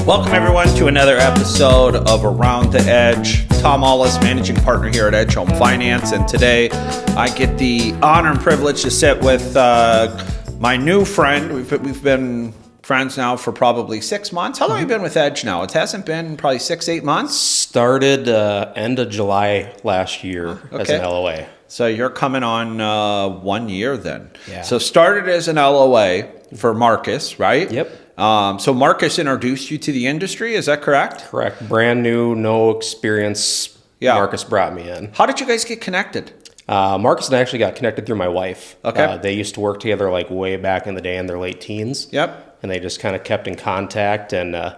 Welcome, everyone, to another episode of Around the Edge. Tom Ahles, managing partner here at Edge Home Finance, and today I get the honor and privilege to sit with my new friend. We've been friends now for probably 6 months. How long have you been with Edge now? It hasn't been probably 6-8 months? Started end of July last year as an LOA. So you're coming on 1 year then. Yeah. So started as an LOA for Marcus, right? Yep. So Marcus introduced you to the industry, is that correct? Correct. Brand new, no experience. Yeah. Marcus brought me in. How did you guys get connected? Marcus and I actually got connected through my wife. Okay. They used to work together like way back in the day in their late teens. Yep. And they just kind of kept in contact. And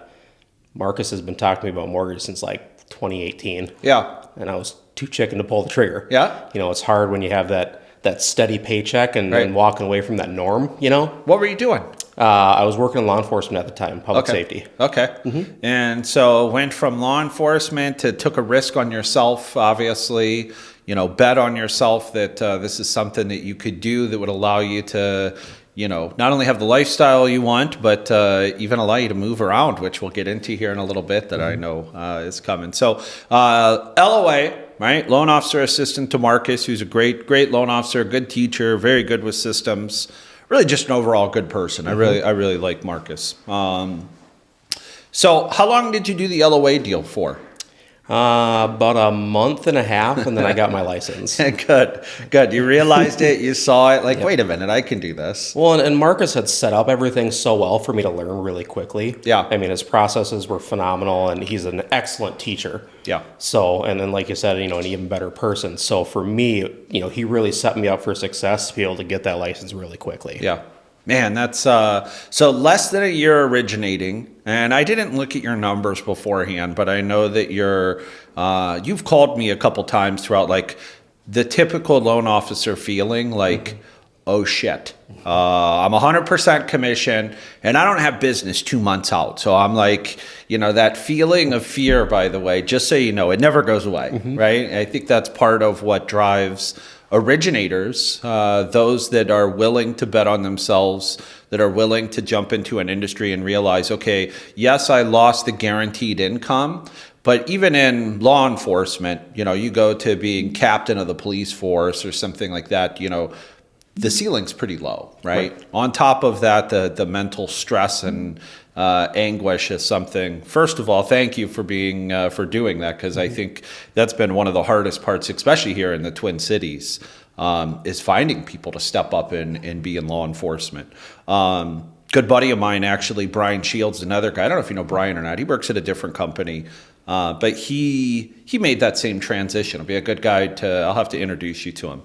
Marcus has been talking to me about mortgage since like 2018. Yeah. And I was too chicken to pull the trigger. Yeah. You know, it's hard when you have that steady paycheck and walking away from that norm, you know? What were you doing? I was working in law enforcement at the time, public safety. Okay. Mm-hmm. And so went from law enforcement to took a risk on yourself, obviously, bet on yourself that this is something that you could do that would allow you to, not only have the lifestyle you want, but even allow you to move around, which we'll get into here in a little bit that I know is coming. So LOA, right? Loan officer assistant to Marcus, who's a great loan officer, good teacher, very good with systems. Really just an overall good person. I really like Marcus. So how long did you do the LOA deal for? About a month and a half, and then I got my license. Good. You realized it, you saw it, wait a minute, I can do this. Well, and Marcus had set up everything so well for me to learn really quickly. Yeah. I mean, his processes were phenomenal, and he's an excellent teacher. Yeah. So, and then like you said, an even better person. So for me, he really set me up for success to be able to get that license really quickly. Yeah. Man, that's so less than a year originating, and I didn't look at your numbers beforehand, but I know that you've called me a couple times throughout, the typical loan officer feeling, oh shit, I'm 100% commission, and I don't have business 2 months out. So I'm that feeling of fear, by the way, just so you know, it never goes away, right? I think that's part of what drives originators, those that are willing to bet on themselves, that are willing to jump into an industry and realize, okay, yes, I lost the guaranteed income, but even in law enforcement, you go to being captain of the police force or something like that, the ceiling's pretty low, right? On top of that, the mental stress and anguish is something. First of all, thank you for doing that, because I think that's been one of the hardest parts, especially here in the Twin Cities, is finding people to step up and be in law enforcement. Good buddy of mine, actually, Brian Shields, another guy. I don't know if you know Brian or not. He works at a different company, but he made that same transition. He'll be a good guy I'll have to introduce you to him.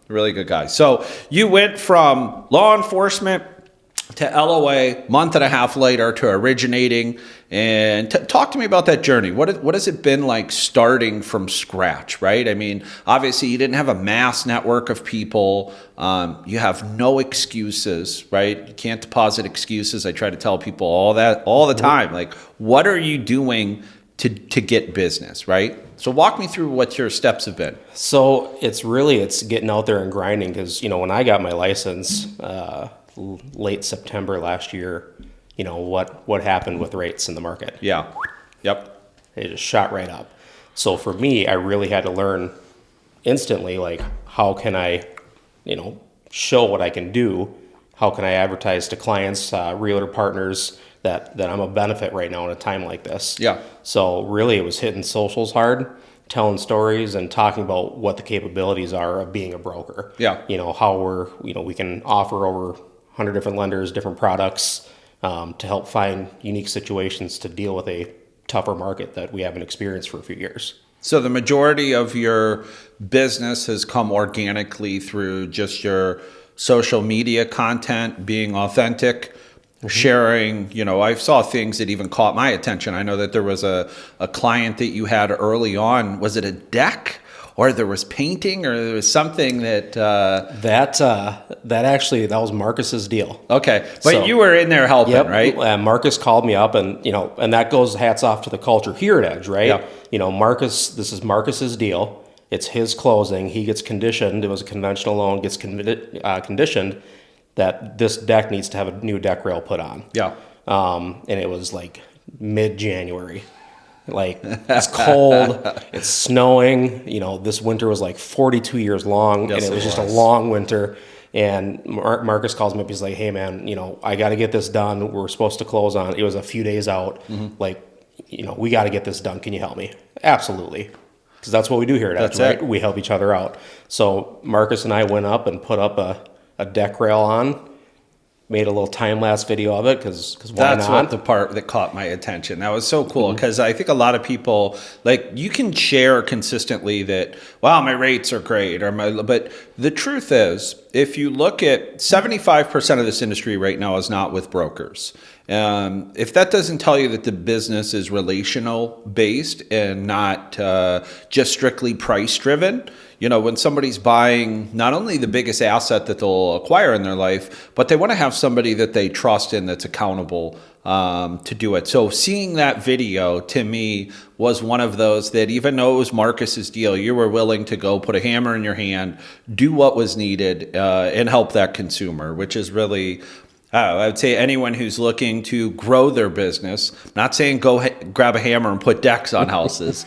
Really good guy. So you went from law enforcement to LOA, month and a half later, to originating. And talk to me about that journey. What has it been like starting from scratch, right? I mean, obviously you didn't have a mass network of people. You have no excuses, right? You can't deposit excuses. I try to tell people all the time. What are you doing to get business, right? So walk me through what your steps have been. So it's getting out there and grinding, because, when I got my license, late September last year, what happened with rates in the market? Yeah. Yep. It just shot right up. So for me, I really had to learn instantly, how can I, show what I can do? How can I advertise to clients, realtor partners, that I'm a benefit right now in a time like this? Yeah. So really it was hitting socials hard, telling stories and talking about what the capabilities are of being a broker. Yeah. How we can offer over 100 different lenders, different products, to help find unique situations to deal with a tougher market that we haven't experienced for a few years. So the majority of your business has come organically through just your social media content, being authentic, sharing. I saw things that even caught my attention. I know that there was a client that you had early on. Was it a deck? Or there was painting, or there was something that... That was Marcus's deal. Okay, but so, you were in there helping, right? Marcus called me up, and and that goes hats off to the culture here at Edge, right? Yep. This is Marcus's deal. It's his closing. He gets conditioned. It was a conventional loan. Gets conditioned that this deck needs to have a new deck rail put on. Yeah. And it was like mid-January. Like, it's cold, it's snowing. You know, this winter was like 42 years long, Yes, and it was it just a was. long winter. And Marcus calls me up. He's like, "Hey, man, you know, I got to get this done. We're supposed to close on." It was a few days out. Like, you know, we got to get this done. Can you help me? Absolutely, because that's what we do here at Edge, That's right? it. We help each other out. So Marcus and I went up and put up a deck rail on. Made a little time-lapse video of it because why That's not? what the part that caught my attention. That was so cool because I think a lot of people, like, you can share consistently that, wow, my rates are great, but the truth is, if you look at 75% of this industry right now is not with brokers. If that doesn't tell you that the business is relational based and not just strictly price driven, you know, when somebody's buying not only the biggest asset that they'll acquire in their life, but they want to have somebody that they trust in that's accountable to do it. So seeing that video to me was one of those that even though it was Marcus's deal, you were willing to go put a hammer in your hand, do what was needed, and help that consumer, which is really, I would say anyone who's looking to grow their business, not saying go grab a hammer and put decks on houses,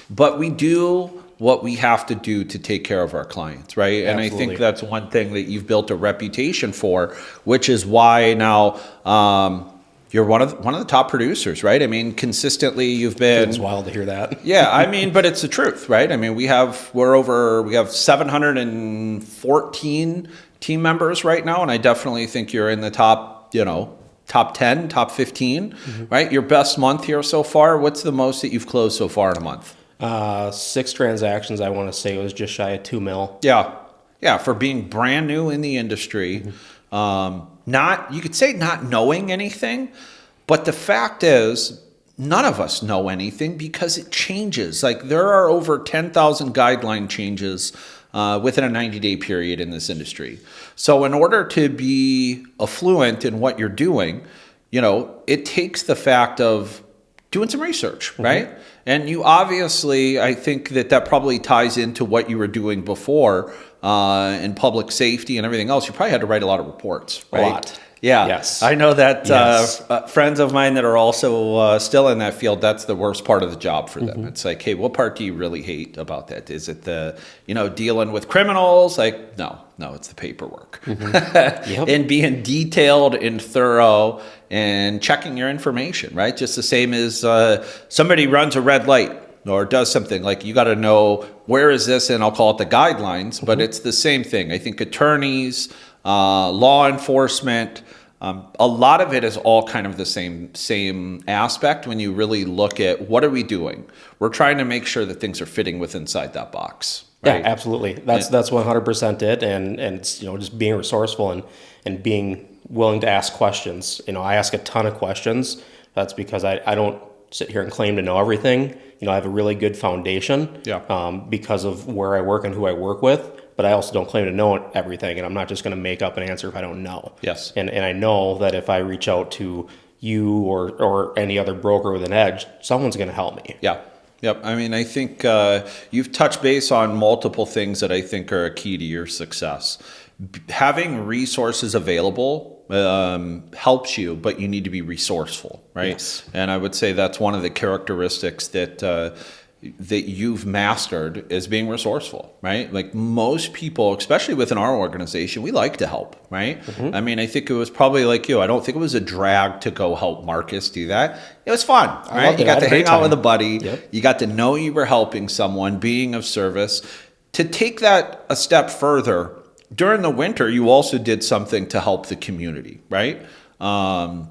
but we do what we have to do to take care of our clients, right? And I Absolutely. think that's one thing that you've built a reputation for, which is why now you're one of the top producers, right? I mean, consistently you've been. It's wild to hear that. Yeah, I mean, but it's the truth, right? I mean, we have 714 team members right now, and I definitely think you're in the top, top 10, top 15, right? Your best month here so far. What's the most that you've closed so far in a month? 6 transactions, I want to say it was just shy of $2 million. Yeah, for being brand new in the industry, you could say not knowing anything, but the fact is none of us know anything because it changes. Like there are over 10,000 guideline changes within a 90-day period in this industry. So in order to be affluent in what you're doing, it takes the fact of doing some research, right? And you obviously, I think that probably ties into what you were doing before in public safety and everything else. You probably had to write a lot of reports, right? A lot. Yeah. Yes. I know that Yes. friends of mine that are also still in that field, that's the worst part of the job for them. It's like, hey, what part do you really hate about that? Is it the, dealing with criminals? Like, no, it's the paperwork. Yep. And being detailed and thorough and checking your information, right? Just the same as somebody runs a red light or does something, like you got to know where is this, and I'll call it the guidelines, but it's the same thing. I think attorneys, law enforcement, a lot of it is all kind of the same aspect when you really look at what are we doing. We're trying to make sure that things are fitting with inside that box. Right? Yeah, absolutely. That's 100% it, and it's just being resourceful and being willing to ask questions. I ask a ton of questions. That's because I don't sit here and claim to know everything. I have a really good foundation. Yeah. Because of where I work and who I work with. But I also don't claim to know everything, and I'm not just going to make up an answer if I don't know. Yes. And I know that if I reach out to you or any other broker with an edge, someone's going to help me. Yeah. Yep. I mean, I think you've touched base on multiple things that I think are a key to your success. Having resources available helps you, but you need to be resourceful, right? Yes. And I would say that's one of the characteristics that you've mastered is being resourceful, right? Like most people, especially within our organization, we like to help, right? I mean, I think it was probably like you. I don't think it was a drag to go help Marcus do that. It was fun, right? loved You it. I got had to a great hang out time. with a buddy. Yep. You got to know you were helping someone, being of service. To take that a step further, during the winter, you also did something to help the community, right? What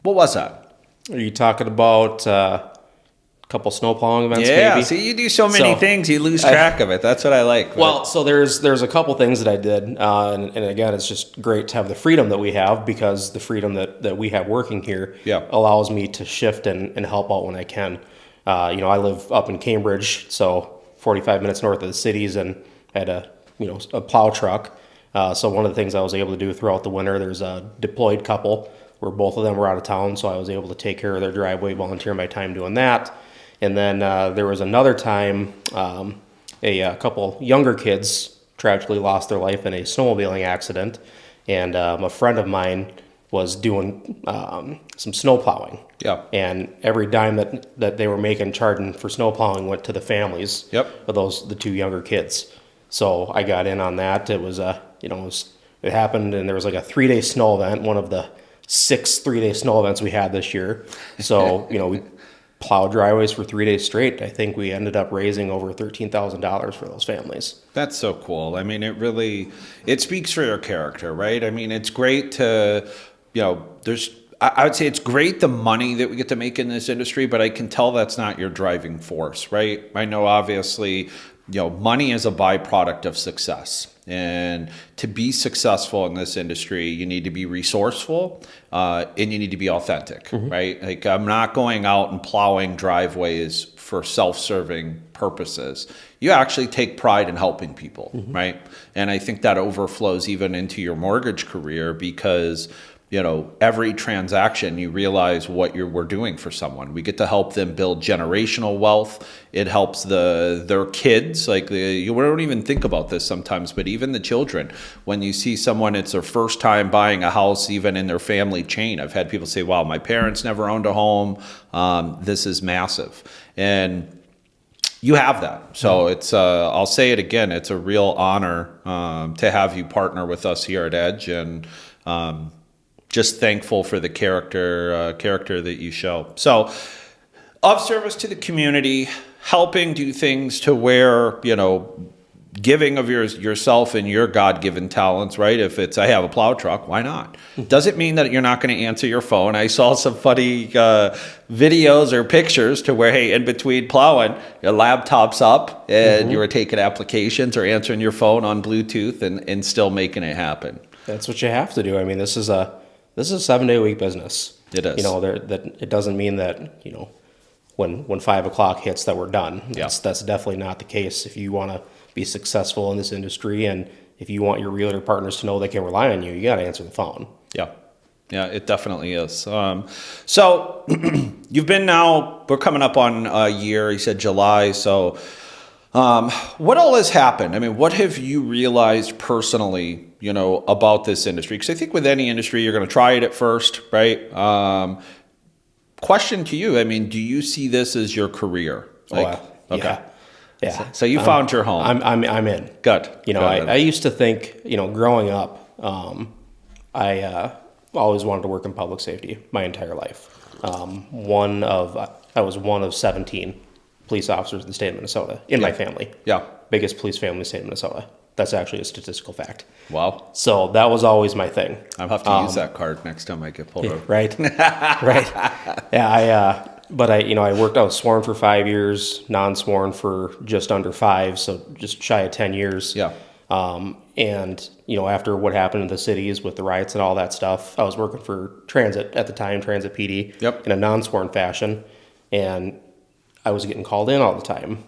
was that? Are you talking about a couple snow plowing events? Yeah, maybe? see, you do so many So, things, you lose track of it. That's what I like. Right? Well, so there's a couple things that I did, and again, it's just great to have the freedom that we have, because the freedom that we have working here Yeah. allows me to shift and help out when I can. I live up in Cambridge, so 45 minutes north of the cities, and had a plow truck. So one of the things I was able to do throughout the winter, there's a deployed couple where both of them were out of town, so I was able to take care of their driveway, volunteer my time doing that. And then there was another time, a couple younger kids tragically lost their life in a snowmobiling accident, and a friend of mine was doing some snow plowing. Yeah. And every dime that they were making charging for snow plowing went to the families Yep. of the two younger kids. So I got in on that. It was it happened, and there was like a 3-day snow event, one of the 6 3-day snow events we had this year. So we plowed driveways for 3 days straight. I think we ended up raising over $13,000 for those families. That's so cool. I mean, it speaks for your character, right? I mean, it's great to, I would say it's great the money that we get to make in this industry, but I can tell that's not your driving force, right? I know obviously, money is a byproduct of success. And to be successful in this industry, you need to be resourceful and you need to be authentic, right? Like I'm not going out and plowing driveways for self-serving purposes. You actually take pride in helping people, right? And I think that overflows even into your mortgage career because every transaction you realize what we're doing for someone. We get to help them build generational wealth. It helps their kids. Like you don't even think about this sometimes, but even the children, when you see someone, it's their first time buying a house, even in their family chain. I've had people say, wow, my parents never owned a home. This is massive. And you have that. So it's, I'll say it again, it's a real honor to have you partner with us here at Edge. And just thankful for the character that you show. So, of service to the community, helping do things to where, giving of yourself and your God-given talents, right? If it's, I have a plow truck, why not? Doesn't mean that you're not going to answer your phone. I saw some funny videos or pictures to where, hey, in between plowing, your laptop's up and you were taking applications or answering your phone on Bluetooth and still making it happen. That's what you have to do. I mean, this is a 7-day-a-week business. It is. That it doesn't mean that, when 5 o'clock hits that we're done. Yeah. That's definitely not the case. If you want to be successful in this industry and if you want your realtor partners to know they can rely on you, you got to answer the phone. Yeah. Yeah, it definitely is. So you've been we're coming up on a year, you said July. So what all has happened? I mean, what have you realized personally, about this industry? Because I think with any industry, you're going to try it at first, right? Question to you. I mean, do you see this as your career? Okay. Yeah. So you found your home. I'm in. Good. I used to think, growing up, I always wanted to work in public safety my entire life. I was one of 17 police officers in the state of Minnesota in my family. Yeah. Biggest police family in the state of Minnesota. That's actually a statistical fact. Wow. So that was always my thing. I'll have to use that card next time I get pulled over. Right. Right. Yeah. I worked, I was sworn for 5 years, non-sworn for just under 5. So just shy of 10 years. Yeah. And, after what happened in the cities with the riots and all that stuff, I was working for Transit at the time, Transit PD, in a non-sworn fashion. And I was getting called in all the time,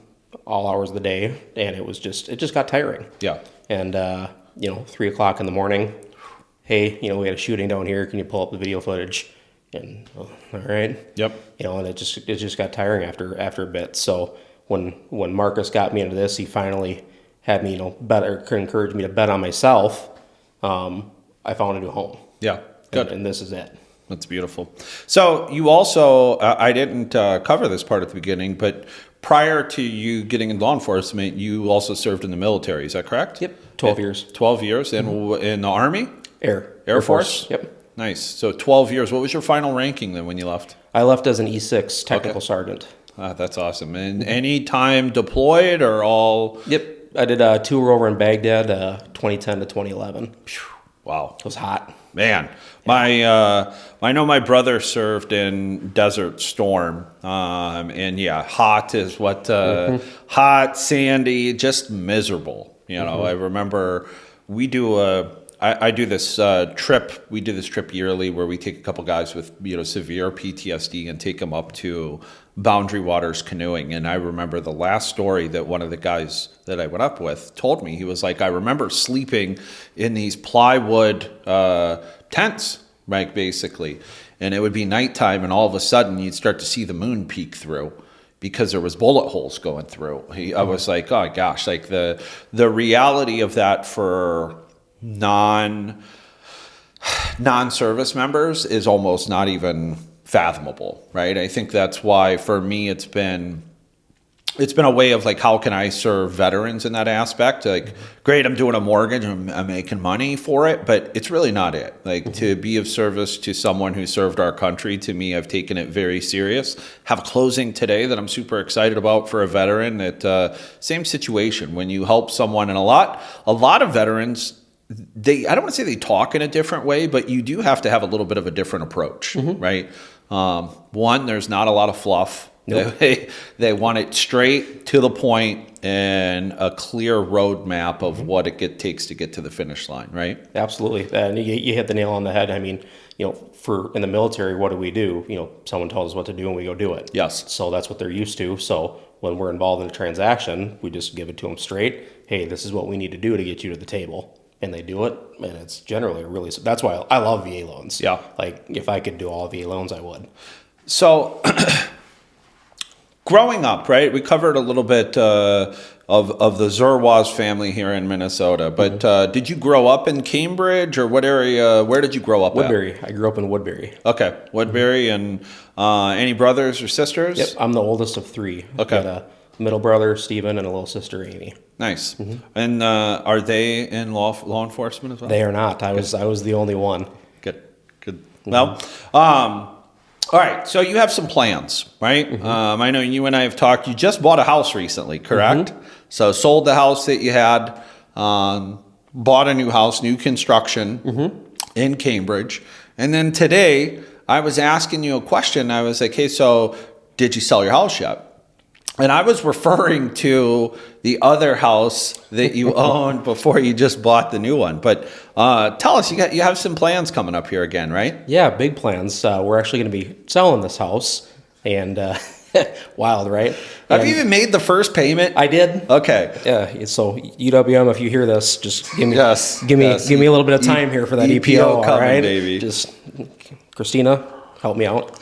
all hours of the day. And it just got tiring. Yeah. And, 3 o'clock in the morning, hey, we had a shooting down here. Can you pull up the video footage? And, all right. Yep. And it just got tiring after a bit. So when Marcus got me into this, he finally had me, encouraged me to bet on myself. I found a new home. Yeah. Good. And this is it. That's beautiful. So you also, I didn't cover this part at the beginning, but prior to you getting in law enforcement, you also served in the military. Is that correct? Yep. 12 years. 12 years. And in the Army? Air Force. Yep. Nice. So 12 years. What was your final ranking then when you left? I left as an E6 technical sergeant. That's awesome. And any time deployed or all? Yep. I did a tour over in Baghdad, 2010 to 2011. Wow. It was hot. Man, I know my brother served in Desert Storm, and yeah, hot is what, hot, sandy, just miserable. I remember I do this trip. We do this trip yearly where we take a couple guys with severe PTSD and take them up to Boundary Waters canoeing. And I remember the last story that one of the guys that I went up with told me. He was like, I remember sleeping in these plywood tents, right, basically. And it would be nighttime, and all of a sudden you'd start to see the moon peek through. because there was bullet holes going through. I was like, oh gosh, like the reality of that for non-service members is almost not even fathomable, right? I think that's why for me it's been a way of like, how can I serve veterans in that aspect? Like, great, I'm doing a mortgage, I'm making money for it, but it's really not it. Like, to be of service to someone who served our country, to me, I've taken it very serious. Have a closing today that I'm super excited about for a veteran. Same situation. When you help someone, and a lot of veterans, I don't want to say they talk in a different way, but you do have to have a little bit of a different approach, right? One, there's not a lot of fluff. Nope. They want it straight to the point and a clear roadmap of what it takes to get to the finish line, right? Absolutely. And you hit the nail on the head. I mean, in the military, what do? Someone tells us what to do and we go do it. Yes. So that's what they're used to. So when we're involved in a transaction, we just give it to them straight. Hey, this is what we need to do to get you to the table. And they do it. And it's generally that's why I love VA loans. Yeah. Like, if I could do all VA loans, I would. So growing up, right, we covered a little bit of the Zerwas family here in Minnesota, but did you grow up in Cambridge, or what area? Where did you grow up Woodbury. at? I grew up in Woodbury. Okay, Woodbury. And any brothers or sisters? Yep, I'm the oldest of three. Okay. I've got a middle brother, Stephen, and a little sister, Amy. Nice. And are they in law enforcement as well? They are not. I was the only one. Good. Well, all right, so you have some plans, right? I know you and I have talked. You just bought a house recently, correct? So sold the house that you had, bought a new house, new construction in Cambridge. And then today, I was asking you a question. I was like, hey, so did you sell your house yet? And I was referring to the other house that you owned before you just bought the new one. But tell us, you have some plans coming up here again, right? Yeah, big plans. We're actually going to be selling this house, and wild, right? Have you even made the first payment? I did. Okay. Yeah. So UWM, if you hear this, just give me give me a little bit of time here for that EPO. EPO coming, all right, baby. Just Christina, help me out.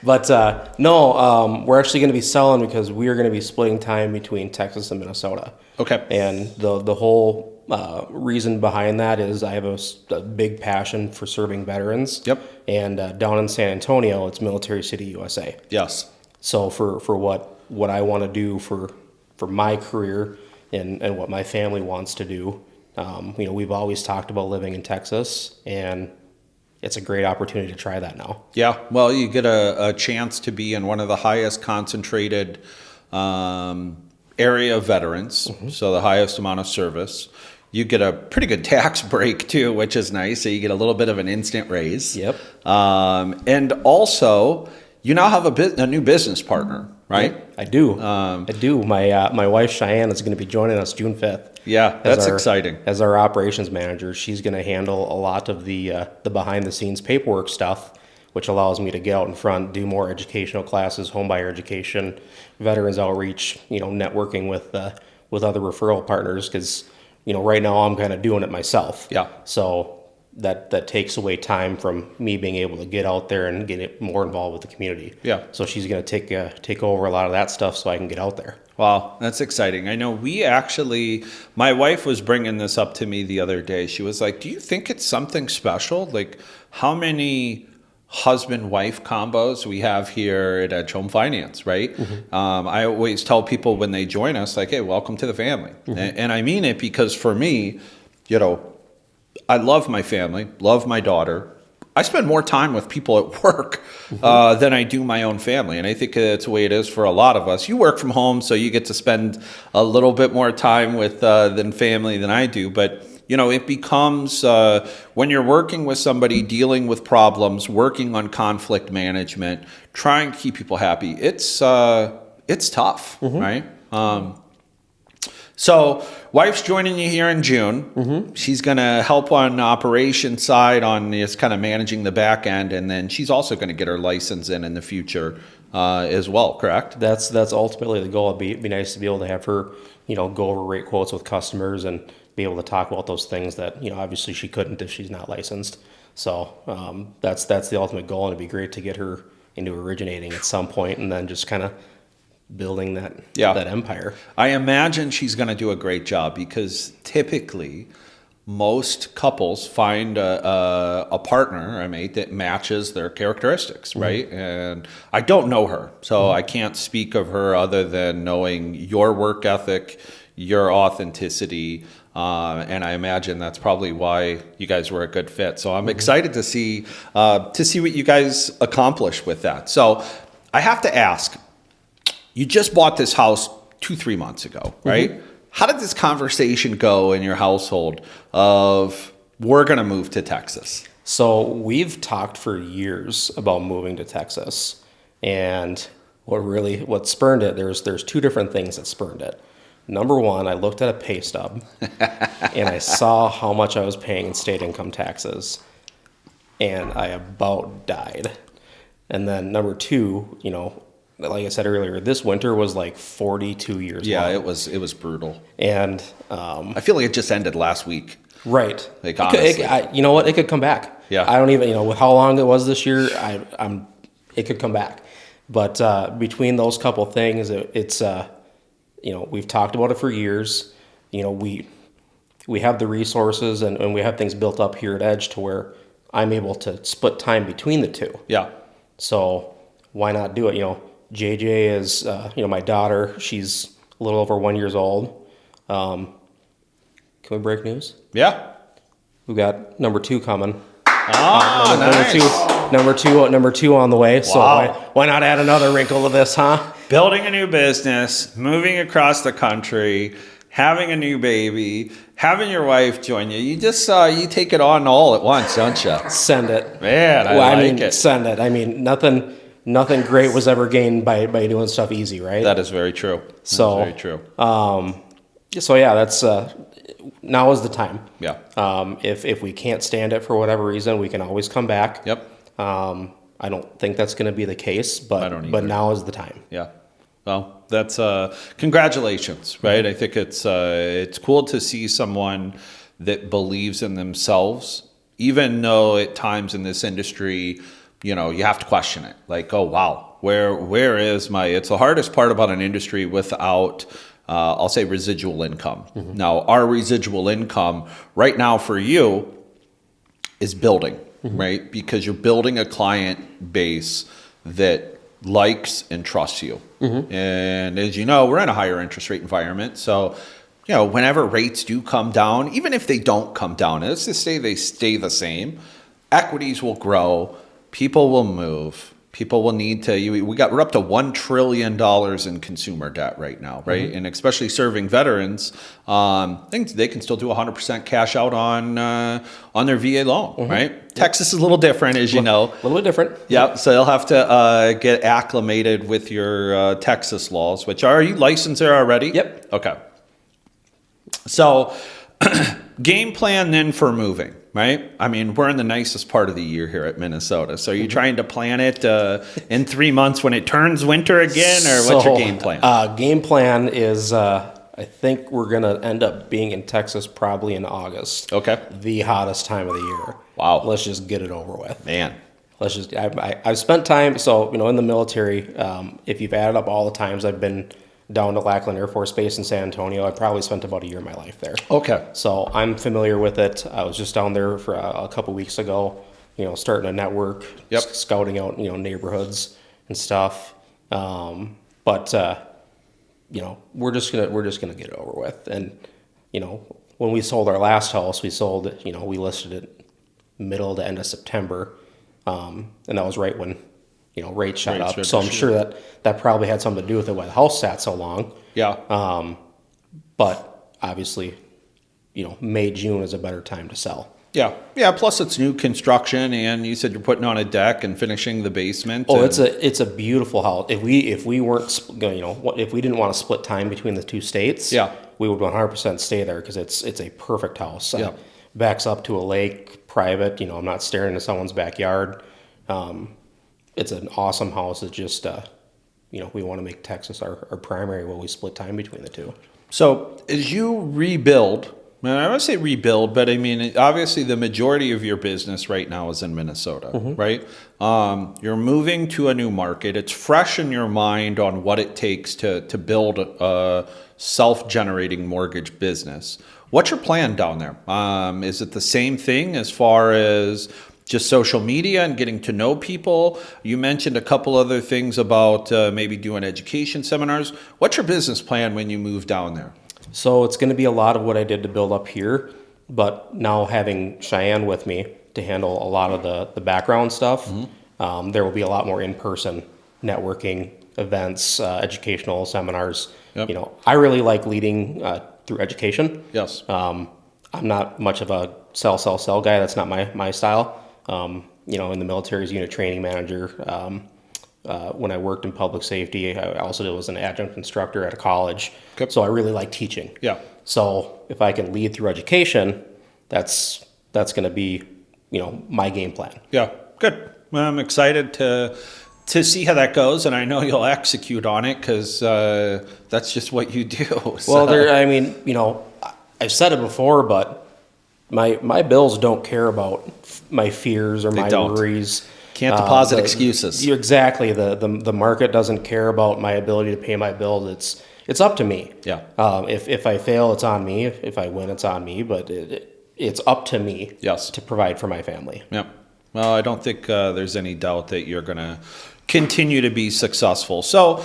But no, we're actually going to be selling because we are going to be splitting time between Texas and Minnesota. Okay. And the whole reason behind that is I have a big passion for serving veterans. Yep. And down in San Antonio, it's Military City, USA. Yes. So for what I want to do for my career and what my family wants to do, we've always talked about living in Texas, and it's a great opportunity to try that now. Yeah, well, you get a chance to be in one of the highest concentrated area of veterans, so the highest amount of service. You get a pretty good tax break too, which is nice. So you get a little bit of an instant raise. Yep. And also, you now have a new business partner, right? Yep, I do. I do. My wife Cheyenne is going to be joining us June 5th. Yeah, that's exciting. As our operations manager, she's going to handle a lot of the behind the scenes paperwork stuff, which allows me to get out in front, do more educational classes, homebuyer education, veterans outreach, networking with other referral partners, because right now I'm kind of doing it myself. Yeah. So that takes away time from me being able to get out there and get more involved with the community. Yeah. So she's going to take over a lot of that stuff so I can get out there. Wow, that's exciting. I know my wife was bringing this up to me the other day. She was like, do you think it's something special? Like, how many husband-wife combos we have here at Edge Home Finance, right? I always tell people when they join us, like, hey, welcome to the family. And I mean it because for me, I love my family, love my daughter. I spend more time with people at work than I do my own family. And I think that's the way it is for a lot of us. You work from home, so you get to spend a little bit more time with than family than I do. But, it becomes when you're working with somebody, dealing with problems, working on conflict management, trying to keep people happy, it's tough, right? So wife's joining you here in June. She's going to help on the operation side on just kind of managing the back end. And then she's also going to get her license in the future as well, correct? That's ultimately the goal. It'd be nice to be able to have her, go over rate quotes with customers and be able to talk about those things that, obviously she couldn't if she's not licensed. So that's the ultimate goal. And it'd be great to get her into originating at some point, and then just kind of building that Yeah. that empire. I imagine she's going to do a great job because typically most couples find a partner, a mate that matches their characteristics, right? And I don't know her, so I can't speak of her other than knowing your work ethic, your authenticity, and I imagine that's probably why you guys were a good fit. So I'm excited to see what you guys accomplish with that. So I have to ask, you just bought this house 2-3 months ago, right? How did this conversation go in your household of we're going to move to Texas? So we've talked for years about moving to Texas, and what spurned it, there's two different things that spurned it. Number one, I looked at a pay stub and I saw how much I was paying in state income taxes, and I about died. And then number two, like I said earlier, this winter was like 42 years Yeah, long. it was brutal. And I feel like it just ended last week. right. Like, honestly. You know what? It could come back. Yeah. I don't even, with how long it was this year, it could come back. But between those couple things, it's we've talked about it for years. We have the resources and we have things built up here at Edge to where I'm able to split time between the two. Yeah. So why not do it? JJ is, my daughter. She's a little over 1 year old. Can we break news? Yeah. We got number 2 coming. Oh, nice. Number two on the way. Wow. So why not add another wrinkle to this, huh? Building a new business, moving across the country, having a new baby, having your wife join you. You just you take it on all at once, don't you? Send it. Man, I like it. Send it. I mean, nothing great was ever gained by doing stuff easy, right? That is very true. So very true. So yeah, that's now is the time. Yeah. If we can't stand it for whatever reason, we can always come back. Yep. I don't think that's going to be the case, I don't either. but now is the time. Yeah. Well, that's congratulations, right? I think it's cool to see someone that believes in themselves, even though at times in this industry, you have to question it. Like, oh wow, where is my? It's the hardest part about an industry without, I'll say, residual income. Now, our residual income right now for you is building, right? Because you're building a client base that likes and trusts you. And as you know, we're in a higher interest rate environment. So, whenever rates do come down, even if they don't come down, let's just say they stay the same, equities will grow, people will move, people will need to, we're up to $1 trillion in consumer debt right now, right? And especially serving veterans, I think they can still do 100% cash out on their VA loan, right? Texas is a little different, as you know. A little bit different. Yep. So you'll have to get acclimated with your Texas laws, which are you licensed there already? Yep. Okay. So game plan then for moving, right? I mean, we're in the nicest part of the year here at Minnesota. So are you trying to plan it in 3 months when it turns winter again, or what's your game plan? Game plan is I think we're going to end up being in Texas probably in August. Okay. The hottest time of the year. Wow. Let's just get it over with. Man. I've spent time, in the military, if you've added up all the times I've been down to Lackland Air Force Base in San Antonio, I probably spent about a year of my life there. Okay. So I'm familiar with it. I was just down there for a couple weeks ago, starting a network, scouting out, neighborhoods and stuff. We're just gonna get it over with. And when we sold our last house, we listed it middle to end of September, and that was right when rates shot up. So I'm sure that probably had something to do with it why the house sat so long. Yeah. But obviously, May, June is a better time to sell. Yeah. Yeah. Plus it's new construction, and you said you're putting on a deck and finishing the basement. Oh, it's a beautiful house. If we weren't, if we didn't want to split time between the two states, we would 100% stay there because it's a perfect house. Yeah. Backs up to a lake, private. I'm not staring into someone's backyard. It's an awesome house. It's just, we want to make Texas our primary while we split time between the two. So as you rebuild Man, I would say rebuild, but I mean, obviously the majority of your business right now is in Minnesota, right? You're moving to a new market. It's fresh in your mind on what it takes to build a self-generating mortgage business. What's your plan down there? Is it the same thing as far as just social media and getting to know people? You mentioned a couple other things about maybe doing education seminars. What's your business plan when you move down there? So it's going to be a lot of what I did to build up here, but now having Cheyenne with me to handle a lot of the background stuff, there will be a lot more in-person networking events, educational seminars. Yep. You know, I really like leading through education. Yes. I'm not much of a sell guy. That's not my style. You know, in the military as unit training manager. When I worked in public safety, I also was an adjunct instructor at a college. Okay. So I really like teaching. Yeah. So if I can lead through education, that's going to be, you know, my game plan. Yeah. Good. Well, I'm excited to see how that goes, and I know you'll execute on it because that's just what you do. So. Well, I mean, you know, I've said it before, but my bills don't care about my fears or my worries. Can't deposit excuses. Exactly. The market doesn't care about my ability to pay my bills. It's up to me. Yeah. If I fail, it's on me. If I win, it's on me. But it's up to me. Yes. To provide for my family. Yep. Well, I don't think there's any doubt that you're going to continue to be successful. So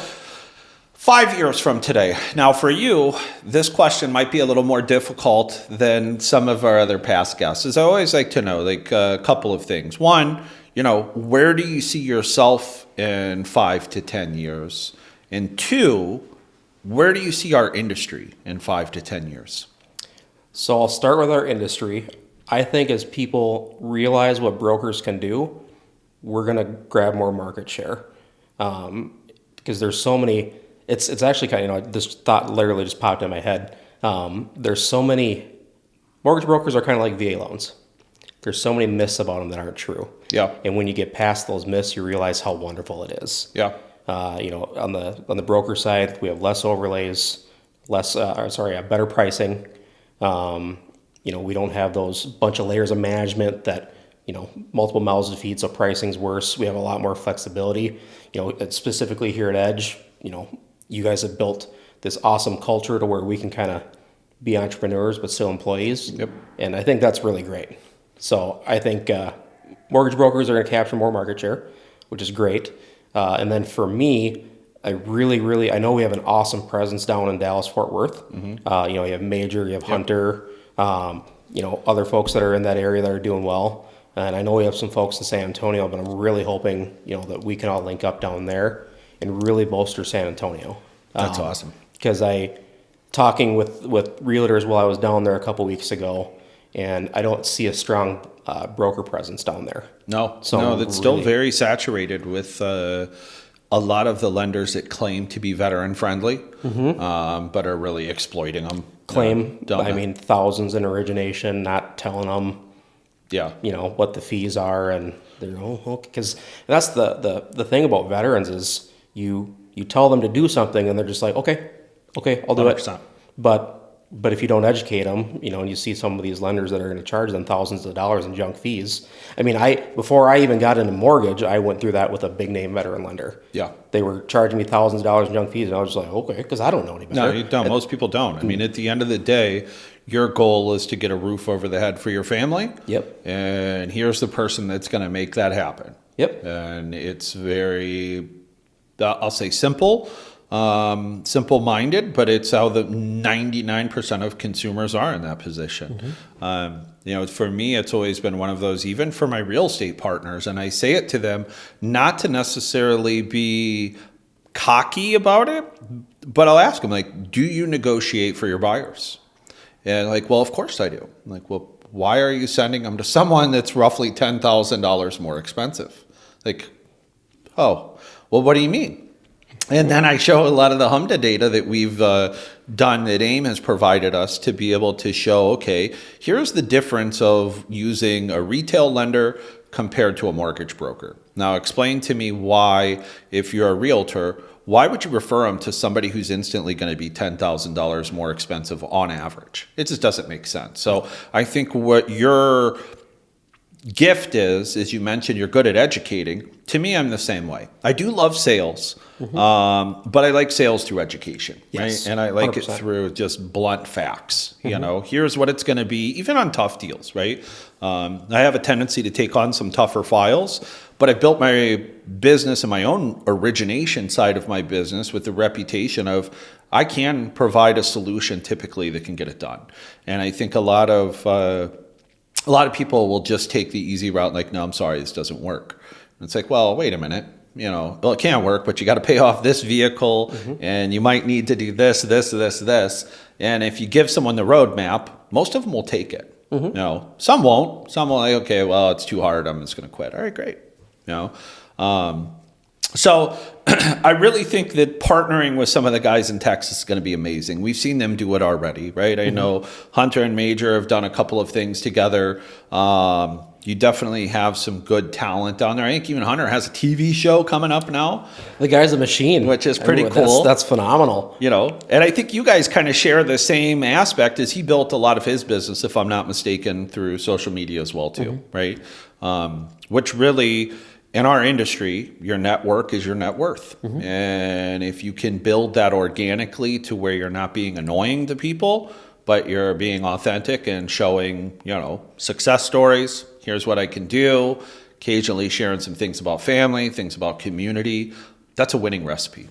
5 years from today. Now, for you, this question might be a little more difficult than some of our other past guests. As I always like to know, like a couple of things. One, you know, where do you see yourself in 5 to 10 years? And two, where do you see our industry in 5 to 10 years? So I'll start with our industry. I think as people realize what brokers can do, we're going to grab more market share. Because there's so many, it's actually kind of, you know, this thought literally just popped in my head. There's so many, mortgage brokers are kind of like VA loans. There's so many myths about them that aren't true. Yeah. And when you get past those myths, you realize how wonderful it is. Yeah. You know, on the broker side, we have less overlays, better pricing. You know, we don't have those bunch of layers of management that, you know, multiple mouths to feed, so pricing's worse. We have a lot more flexibility. You know, specifically here at Edge, you know, you guys have built this awesome culture to where we can kind of be entrepreneurs but still employees. Yep. And I think that's really great. So I think mortgage brokers are going to capture more market share, which is great. And then for me, I know we have an awesome presence down in Dallas-Fort Worth. Mm-hmm. You know, you have Major, you have Hunter, you know, other folks that are in that area that are doing well. And I know we have some folks in San Antonio, but I'm really hoping, you know, that we can all link up down there and really bolster San Antonio. That's awesome. Because talking with realtors while I was down there a couple weeks ago, and I don't see a strong broker presence down there. No, that's still very saturated with a lot of the lenders that claim to be veteran friendly, but are really exploiting them. I mean, thousands in origination, not telling them, you know, what the fees are, and they're because that's the thing about veterans is you tell them to do something, and they're just like, okay, I'll do 100%. It. But if you don't educate them, you know, and you see some of these lenders that are going to charge them thousands of dollars in junk fees. I mean, before I even got into mortgage, I went through that with a big name veteran lender. Yeah. They were charging me thousands of dollars in junk fees, and I was just like, okay, because I don't know any better. No, you don't. Most people don't. I mean, at the end of the day, your goal is to get a roof over the head for your family. Yep. And here's the person that's going to make that happen. Yep. And it's very, I'll say simple. Simple-minded, but it's how the 99% of consumers are in that position. Mm-hmm. You know, for me, it's always been one of those, even for my real estate partners, and I say it to them not to necessarily be cocky about it, but I'll ask them, like, do you negotiate for your buyers? And like, well, of course I do. I'm like, well, why are you sending them to someone that's roughly $10,000 more expensive? Like, oh, well, what do you mean? And then I show a lot of the HMDA data that we've done that AIM has provided us to be able to show, okay, here's the difference of using a retail lender compared to a mortgage broker. Now explain to me why, if you're a realtor, why would you refer them to somebody who's instantly going to be $10,000 more expensive on average? It just doesn't make sense. So I think what your gift is you mentioned you're good at educating. To me, I'm the same way. I do love sales, but I like sales through education, Yes, right? And I like 100%. it through just blunt facts. You know, here's what it's going to be, even on tough deals, right? I have a tendency to take on some tougher files, but I built my business and my own origination side of my business with the reputation of I can provide a solution typically that can get it done. And I think a lot of people will just take the easy route, like, no, I'm sorry, this doesn't work. And it's like, well, wait a minute. You know, well, it can work, but you got to pay off this vehicle, and you might need to do this, this, this, this. And if you give someone the roadmap, most of them will take it. You know, some won't. Some will like, okay, well, it's too hard. I'm just going to quit. All right, great. You know, so I really think that partnering with some of the guys in Texas is going to be amazing. We've seen them do it already, right? I know Hunter and Major have done a couple of things together. You definitely have some good talent down there. I think even Hunter has a TV show coming up now. The guy's a machine, Which is pretty I mean, cool. That's phenomenal. You know, and I think you guys kind of share the same aspect as he built a lot of his business, if I'm not mistaken, through social media as well too, right? Which really, in our industry, your network is your net worth. And if you can build that organically to where you're not being annoying to people, but you're being authentic and showing, you know, success stories, here's what I can do, occasionally sharing some things about family, things about community, that's a winning recipe.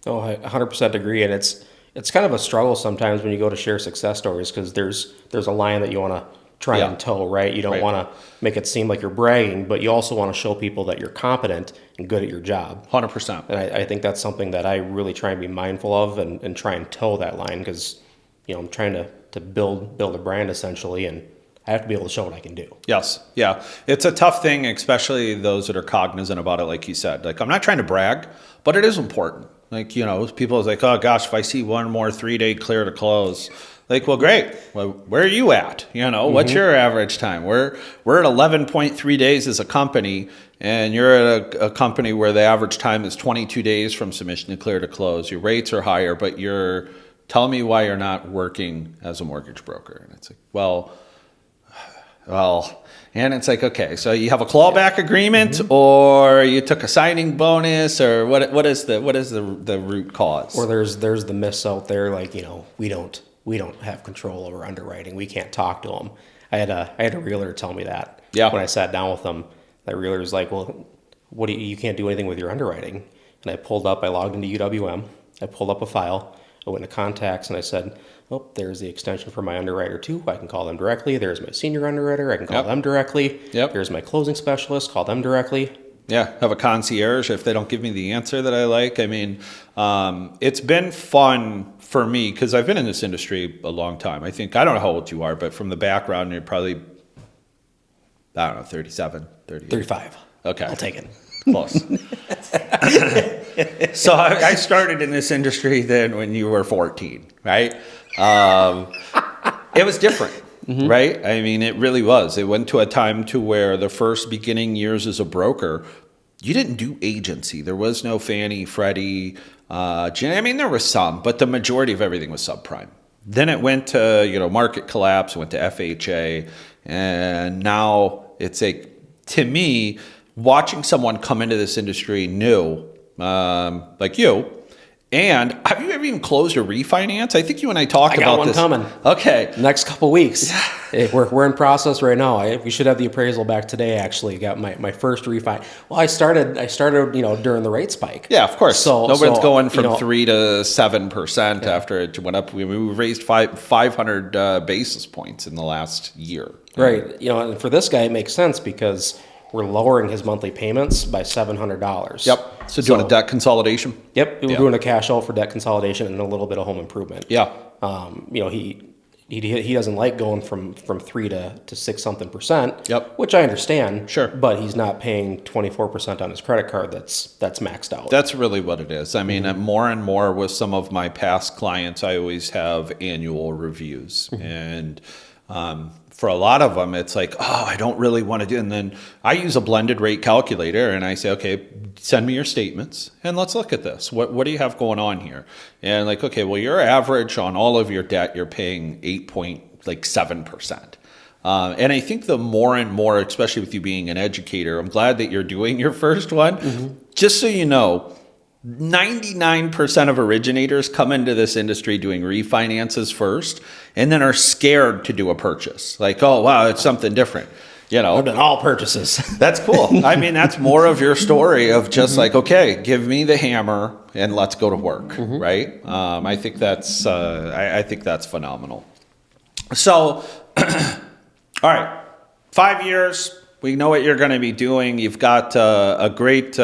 Oh, I 100% agree, and it's kind of a struggle sometimes when you go to share success stories because there's a line that you want to try Yeah. and toe, right? You don't want to make it seem like you're bragging, but you also want to show people that you're competent and good at your job. 100%. And I think that's something that I really try and be mindful of and try and toe that line because, you know, I'm trying to build a brand essentially, and I have to be able to show what I can do. Yes. Yeah. It's a tough thing, especially those that are cognizant about it, like you said. Like, I'm not trying to brag, but it is important. Like, you know, people is like, oh gosh, if I see one more 3-day clear to close, like, well, great. Well, where are you at? You know, what's your average time? We're at 11.3 days as a company, and you're at a company where the average time is 22 days from submission to clear to close. Your rates are higher, but you're telling me why you're not working as a mortgage broker. And it's like, well, and it's like, okay, so you have a clawback agreement, or you took a signing bonus, or what is the root cause? Or there's the myths out there like, you know, we don't have control over underwriting. We can't talk to them. I had a realtor tell me that. Yeah. When I sat down with them, that realtor was like, well, you can't do anything with your underwriting. And I logged into UWM. I pulled up a file. I went to contacts and I said, oh, there's the extension for my underwriter too. I can call them directly. There's my senior underwriter. I can call them directly. Yep. There's my closing specialist. Call them directly. Yeah, have a concierge if they don't give me the answer that I like. I mean, it's been fun for me because I've been in this industry a long time. I think, I don't know how old you are, but from the background, you're probably, I don't know, 37, 38. 35. Okay. I'll take it. Close. So I started in this industry then when you were 14, right? It was different, right? I mean, it really was. It went to a time to where the first beginning years as a broker, you didn't do agency. There was no Fannie, Freddie, Ginnie. I mean, there was some, but the majority of everything was subprime. Then it went to, you know, market collapse, went to FHA, and now it's to me, watching someone come into this industry new, like you, and have you ever even closed a refinance? I think you and I talked about this. I got one coming. Okay. Next couple weeks. We're in process right now. We should have the appraisal back today, actually. Got my first refi. Well, I started, you know, during the rate spike. Yeah, of course. So Nobody's going from you know, 3 to 7% after it went up. We raised 500 basis points in the last year. Right. You know, and for this guy, it makes sense because we're lowering his monthly payments by $700. Yep. So doing a debt consolidation? Yep. We're doing a cash out for debt consolidation and a little bit of home improvement. Yeah. You know, he doesn't like going from 3 to 6 something percent. Yep. Which I understand. Sure. But he's not paying 24% on his credit card. That's maxed out. That's really what it is. I mean, more and more with some of my past clients, I always have annual reviews. And for a lot of them, it's like, oh, I don't really want to do. And then I use a blended rate calculator, and I say, okay, send me your statements, and let's look at this. What do you have going on here? And like, okay, well, your average on all of your debt, you're paying 8.7%. And I think the more and more, especially with you being an educator, I'm glad that you're doing your first one. Just so you know, 99% of originators come into this industry doing refinances first and then are scared to do a purchase. Like, oh, wow, it's something different. I've done all purchases. That's cool. I mean, that's more of your story of just like, okay, give me the hammer and let's go to work, right? I think that's phenomenal. So, all right, 5 years. We know what you're going to be doing. You've got a great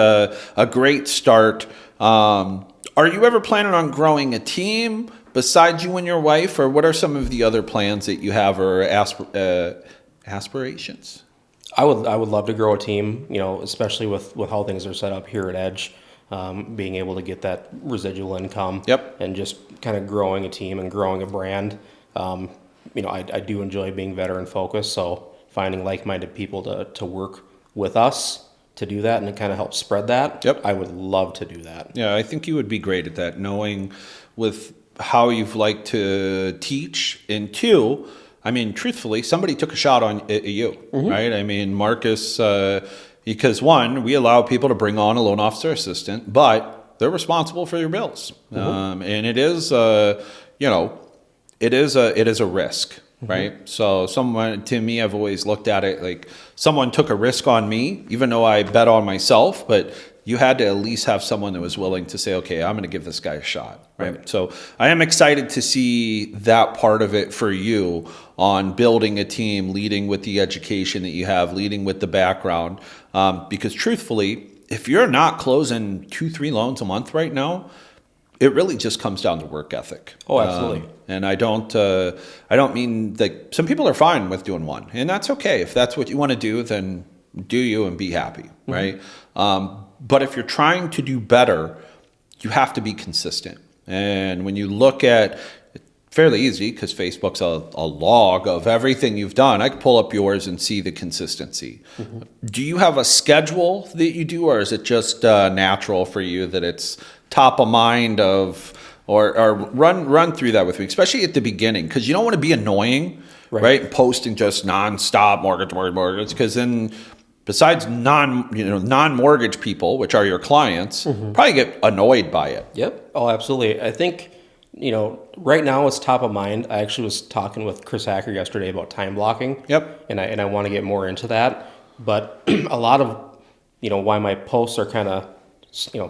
start. Are you ever planning on growing a team besides you and your wife, or what are some of the other plans that you have or aspirations? I would love to grow a team, especially with how things are set up here at Edge, being able to get that residual income. Yep. And just kind of growing a team and growing a brand. I do enjoy being veteran focused, so finding like-minded people to work with us to do that and to kind of help spread that. Yep. I would love to do that. Yeah, I think you would be great at that, knowing with how you've liked to teach. And two, I mean, truthfully, somebody took a shot on you, right? I mean, Marcus, because one, we allow people to bring on a loan officer assistant, but they're responsible for your bills. And it is, it is a risk. Right. So to me, I've always looked at it like someone took a risk on me, even though I bet on myself, but you had to at least have someone that was willing to say, okay, I'm going to give this guy a shot. Right. So I am excited to see that part of it for you on building a team, leading with the education that you have, leading with the background. Because truthfully, if you're not closing 2-3 loans a month right now, it really just comes down to work ethic. Oh, absolutely. And I don't mean that some people are fine with doing one, and that's okay. If that's what you want to do, then do you and be happy, right? But if you're trying to do better, you have to be consistent. And when you look at fairly easy, because Facebook's a log of everything you've done, I can pull up yours and see the consistency. Do you have a schedule that you do, or is it just natural for you that it's top of mind of, or run through that with me, especially at the beginning, because you don't want to be annoying, right? And posting just nonstop mortgage, because then besides non-mortgage people, which are your clients, probably get annoyed by it. Yep. Oh, absolutely. I think, right now it's top of mind. I actually was talking with Chris Hacker yesterday about time blocking. Yep. And I want to get more into that. But a lot of, why my posts are kind of,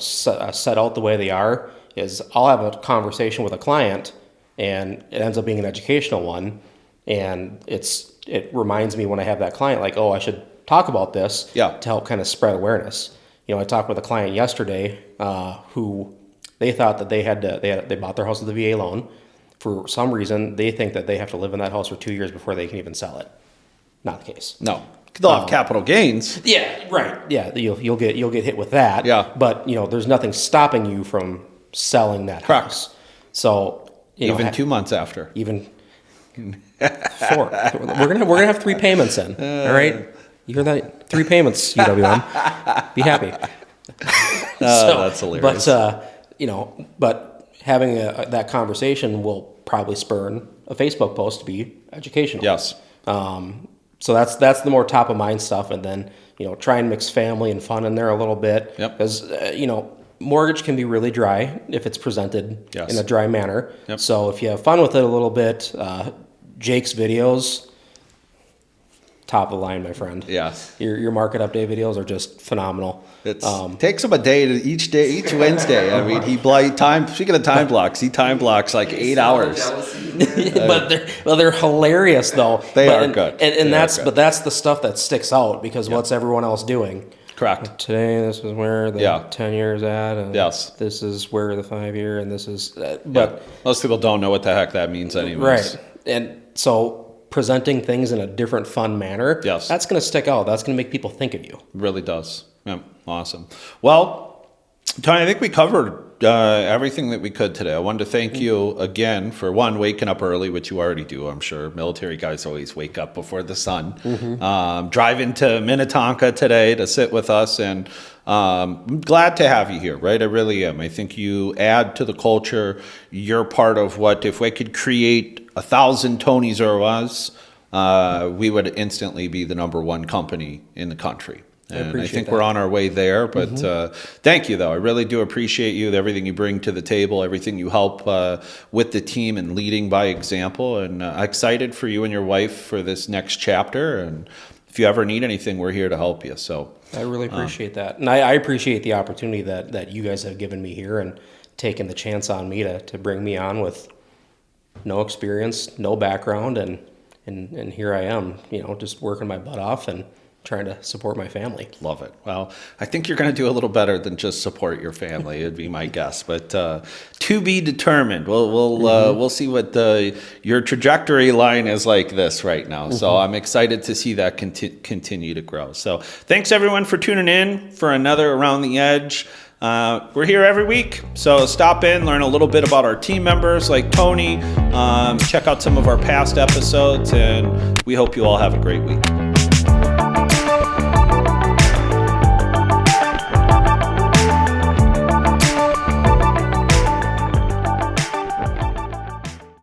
set out the way they are is I'll have a conversation with a client and it ends up being an educational one. And it reminds me when I have that client, like, oh, I should talk about this to help kind of spread awareness. I talked with a client yesterday who they thought that they bought their house with a VA loan. For some reason, they think that they have to live in that house for 2 years before they can even sell it. Not the case. No. They'll have capital gains. Yeah, right. Yeah, you'll get hit with that. Yeah. But there's nothing stopping you from selling that house. So even 2 months after. Even 4. We're gonna have 3 payments in. All right. You hear that? 3 payments, UWM. Be happy. That's hilarious. But having that conversation will probably spurn a Facebook post to be educational. Yes. So that's the more top of mind stuff, and then try and mix family and fun in there a little bit. Yep. Because mortgage can be really dry if it's presented in a dry manner. Yep. So if you have fun with it a little bit, Jake's videos, top of the line, my friend. Yes. Your market update videos are just phenomenal. It takes him a day each Wednesday. I mean, speaking of time blocks, he time blocks like 8 hours. But they're hilarious though. They are good. And that's the stuff that sticks out because what's everyone else doing? Correct. Today, this is where the 10 years at, and this is where the 5 year, and this is. But most people don't know what the heck that means, anyways. Right, and so presenting things in a different, fun manner. Yes, that's going to stick out. That's going to make people think of you. It really does. Yeah, awesome. Well, Tony, I think we covered everything that we could today. I wanted to thank you again for one, waking up early, which you already do, I'm sure. Military guys always wake up before the sun. Driving to Minnetonka today to sit with us, and I'm glad to have you here, right? I really am. I think you add to the culture. You're part of what, if we could create 1,000 Tony.zerwas, we would instantly be the #1 company in the country. And I think we're on our way there, but thank you, though. I really do appreciate you, everything you bring to the table, everything you help with the team and leading by example. And excited for you and your wife for this next chapter. And if you ever need anything, we're here to help you. So I really appreciate that. And I appreciate the opportunity that you guys have given me here and taken the chance on me to bring me on with no experience, no background. And here I am, just working my butt off and trying to support my family. Love it. Well, I think you're going to do a little better than just support your family. It'd be my guess, but to be determined. We'll see what your trajectory line is like this right now. So I'm excited to see that continue to grow. So thanks everyone for tuning in for another Around the Edge. We're here every week, so stop in, learn a little bit about our team members like Tony, check out some of our past episodes, and we hope you all have a great week.